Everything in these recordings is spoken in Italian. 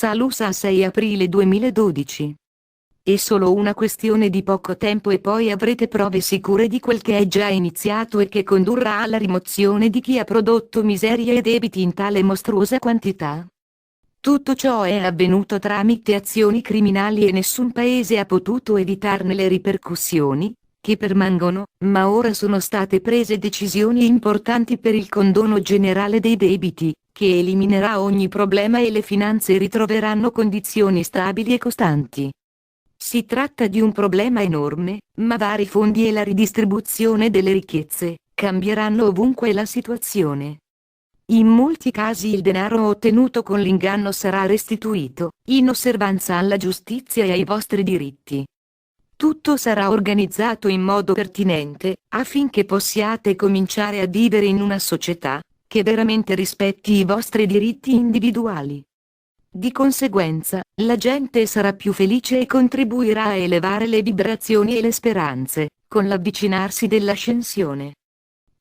Salusa 6 aprile 2012. È solo una questione di poco tempo e poi avrete prove sicure di quel che è già iniziato e che condurrà alla rimozione di chi ha prodotto miserie e debiti in tale mostruosa quantità. Tutto ciò è avvenuto tramite azioni criminali e nessun paese ha potuto evitarne le ripercussioni, che permangono, ma ora sono state prese decisioni importanti per il condono generale dei debiti, che eliminerà ogni problema e le finanze ritroveranno condizioni stabili e costanti. Si tratta di un problema enorme, ma vari fondi e la ridistribuzione delle ricchezze cambieranno ovunque la situazione. In molti casi il denaro ottenuto con l'inganno sarà restituito, in osservanza alla giustizia e ai vostri diritti. Tutto sarà organizzato in modo pertinente, affinché possiate cominciare a vivere in una società che veramente rispetti i vostri diritti individuali. Di conseguenza, la gente sarà più felice e contribuirà a elevare le vibrazioni e le speranze, con l'avvicinarsi dell'ascensione.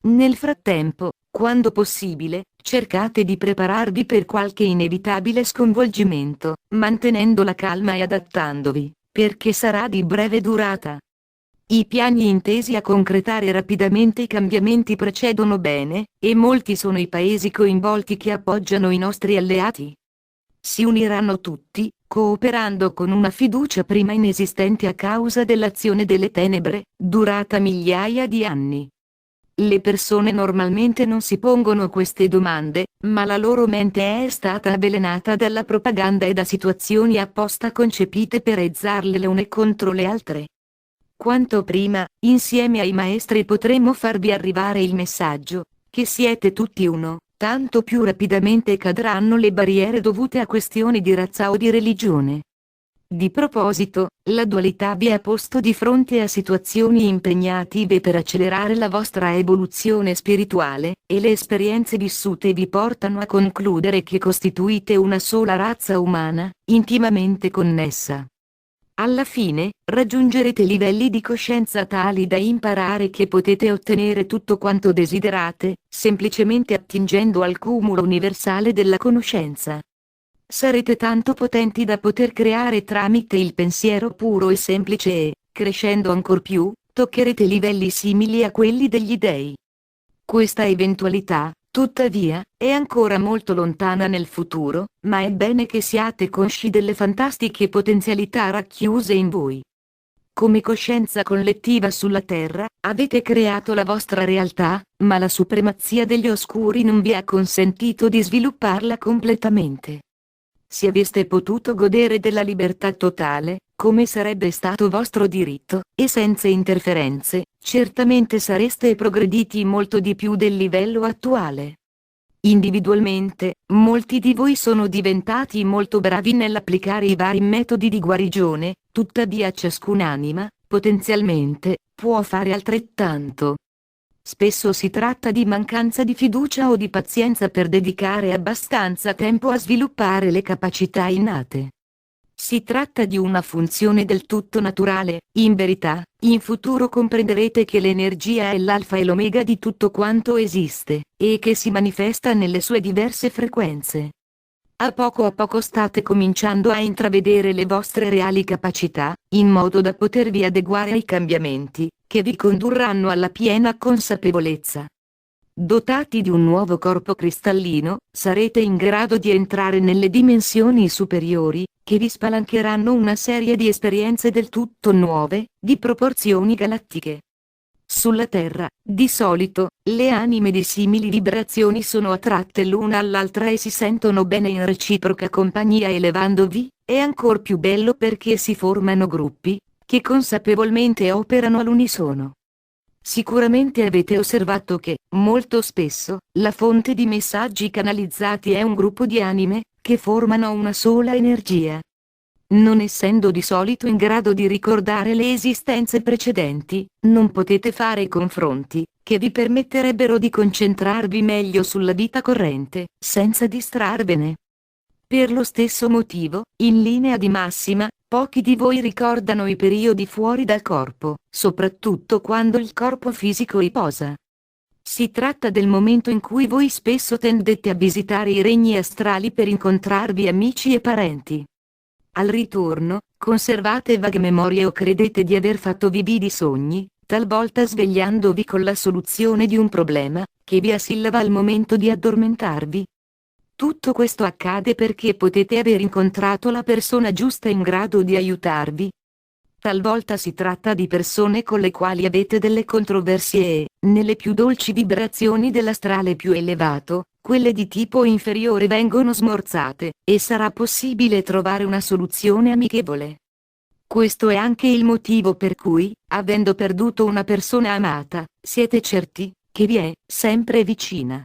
Nel frattempo, quando possibile, cercate di prepararvi per qualche inevitabile sconvolgimento, mantenendo la calma e adattandovi, perché sarà di breve durata. I piani intesi a concretare rapidamente i cambiamenti procedono bene, e molti sono i paesi coinvolti che appoggiano i nostri alleati. Si uniranno tutti, cooperando con una fiducia prima inesistente a causa dell'azione delle tenebre, durata migliaia di anni. Le persone normalmente non si pongono queste domande, ma la loro mente è stata avvelenata dalla propaganda e da situazioni apposta concepite per ezzarle le une contro le altre. Quanto prima, insieme ai maestri potremo farvi arrivare il messaggio, che siete tutti uno, tanto più rapidamente cadranno le barriere dovute a questioni di razza o di religione. Di proposito, la dualità vi ha posto di fronte a situazioni impegnative per accelerare la vostra evoluzione spirituale, e le esperienze vissute vi portano a concludere che costituite una sola razza umana, intimamente connessa. Alla fine, raggiungerete livelli di coscienza tali da imparare che potete ottenere tutto quanto desiderate, semplicemente attingendo al cumulo universale della conoscenza. Sarete tanto potenti da poter creare tramite il pensiero puro e semplice e, crescendo ancor più, toccherete livelli simili a quelli degli dei. Questa eventualità, tuttavia, è ancora molto lontana nel futuro, ma è bene che siate consci delle fantastiche potenzialità racchiuse in voi. Come coscienza collettiva sulla Terra, avete creato la vostra realtà, ma la supremazia degli oscuri non vi ha consentito di svilupparla completamente. Se aveste potuto godere della libertà totale, come sarebbe stato vostro diritto, e senza interferenze, certamente sareste progrediti molto di più del livello attuale. Individualmente, molti di voi sono diventati molto bravi nell'applicare i vari metodi di guarigione, tuttavia ciascun'anima, potenzialmente, può fare altrettanto. Spesso si tratta di mancanza di fiducia o di pazienza per dedicare abbastanza tempo a sviluppare le capacità innate. Si tratta di una funzione del tutto naturale, in verità, in futuro comprenderete che l'energia è l'alfa e l'omega di tutto quanto esiste, e che si manifesta nelle sue diverse frequenze. A poco state cominciando a intravedere le vostre reali capacità, in modo da potervi adeguare ai cambiamenti, che vi condurranno alla piena consapevolezza. Dotati di un nuovo corpo cristallino, sarete in grado di entrare nelle dimensioni superiori, che vi spalancheranno una serie di esperienze del tutto nuove, di proporzioni galattiche. Sulla Terra, di solito, le anime di simili vibrazioni sono attratte l'una all'altra e si sentono bene in reciproca compagnia elevandovi, è ancor più bello perché si formano gruppi, che consapevolmente operano all'unisono. Sicuramente avete osservato che, molto spesso, la fonte di messaggi canalizzati è un gruppo di anime, che formano una sola energia. Non essendo di solito in grado di ricordare le esistenze precedenti, non potete fare confronti, che vi permetterebbero di concentrarvi meglio sulla vita corrente, senza distrarvene. Per lo stesso motivo, in linea di massima, pochi di voi ricordano i periodi fuori dal corpo, soprattutto quando il corpo fisico riposa. Si tratta del momento in cui voi spesso tendete a visitare i regni astrali per incontrarvi amici e parenti. Al ritorno, conservate vaghe memorie o credete di aver fatto vividi sogni, talvolta svegliandovi con la soluzione di un problema, che vi assillava al momento di addormentarvi. Tutto questo accade perché potete aver incontrato la persona giusta in grado di aiutarvi. Talvolta si tratta di persone con le quali avete delle controversie e, nelle più dolci vibrazioni dell'astrale più elevato, quelle di tipo inferiore vengono smorzate, e sarà possibile trovare una soluzione amichevole. Questo è anche il motivo per cui, avendo perduto una persona amata, siete certi che vi è sempre vicina.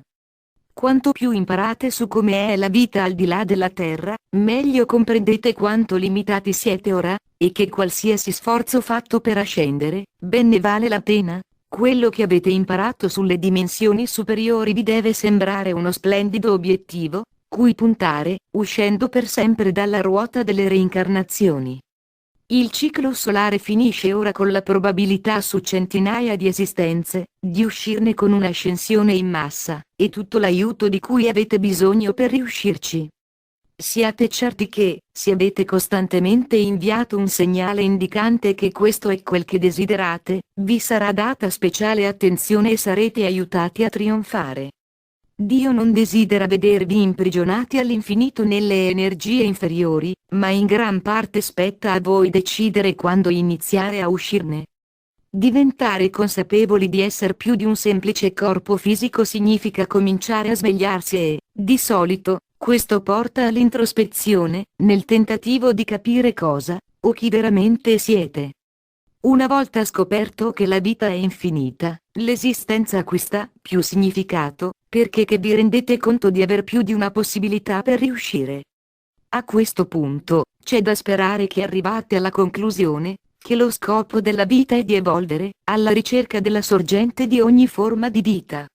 Quanto più imparate su come è la vita al di là della Terra, meglio comprendete quanto limitati siete ora, e che qualsiasi sforzo fatto per ascendere, ben ne vale la pena. Quello che avete imparato sulle dimensioni superiori vi deve sembrare uno splendido obiettivo, cui puntare, uscendo per sempre dalla ruota delle reincarnazioni. Il ciclo solare finisce ora con la probabilità su centinaia di esistenze, di uscirne con un'ascensione in massa, e tutto l'aiuto di cui avete bisogno per riuscirci. Siate certi che, se avete costantemente inviato un segnale indicante che questo è quel che desiderate, vi sarà data speciale attenzione e sarete aiutati a trionfare. Dio non desidera vedervi imprigionati all'infinito nelle energie inferiori, ma in gran parte spetta a voi decidere quando iniziare a uscirne. Diventare consapevoli di essere più di un semplice corpo fisico significa cominciare a svegliarsi e, di solito, questo porta all'introspezione, nel tentativo di capire cosa, o chi veramente siete. Una volta scoperto che la vita è infinita, l'esistenza acquista più significato, perché che vi rendete conto di aver più di una possibilità per riuscire. A questo punto, c'è da sperare che arrivate alla conclusione che lo scopo della vita è di evolvere, alla ricerca della sorgente di ogni forma di vita.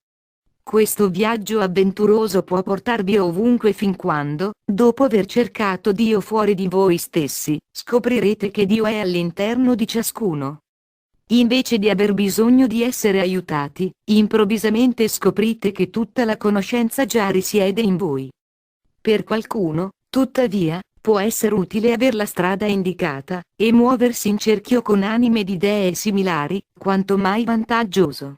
Questo viaggio avventuroso può portarvi ovunque fin quando, dopo aver cercato Dio fuori di voi stessi, scoprirete che Dio è all'interno di ciascuno. Invece di aver bisogno di essere aiutati, improvvisamente scoprite che tutta la conoscenza già risiede in voi. Per qualcuno, tuttavia, può essere utile aver la strada indicata, e muoversi in cerchio con anime di idee similari, quanto mai vantaggioso.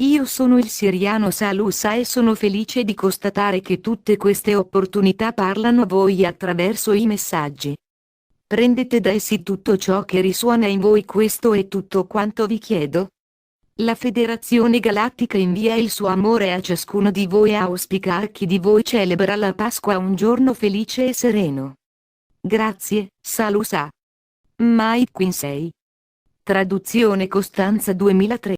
Io sono il siriano Salusa e sono felice di constatare che tutte queste opportunità parlano a voi attraverso i messaggi. Prendete da essi tutto ciò che risuona in voi, questo è tutto quanto vi chiedo. La Federazione Galattica invia il suo amore a ciascuno di voi e auspica chi di voi celebra la Pasqua un giorno felice e sereno. Grazie, Salusa. Mike Quinsey. Traduzione Costanza 2003.